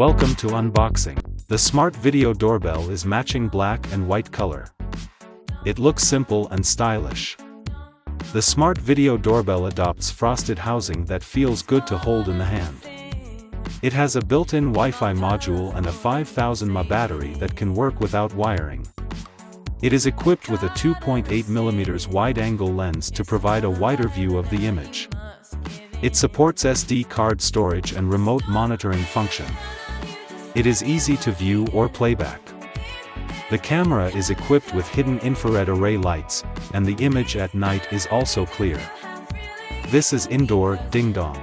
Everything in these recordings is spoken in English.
Welcome to unboxing. The smart video doorbell is matching black and white color. It looks simple and stylish. The smart video doorbell adopts frosted housing that feels good to hold in the hand. It has a built-in Wi-Fi module and a 5000 mAh battery that can work without wiring. It is equipped with a 2.8mm wide-angle lens to provide a wider view of the image. It supports SD card storage and remote monitoring function. It is easy to view or playback. The camera is equipped with hidden infrared array lights, and the image at night is also clear. This is indoor ding-dong.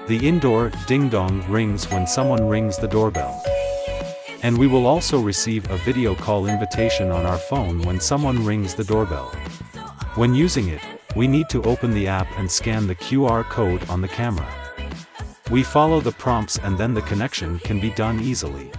The indoor ding-dong rings when someone rings the doorbell. And we will also receive a video call invitation on our phone when someone rings the doorbell. When using it, we need to open the app and scan the QR code on the camera. We follow the prompts and then the connection can be done easily.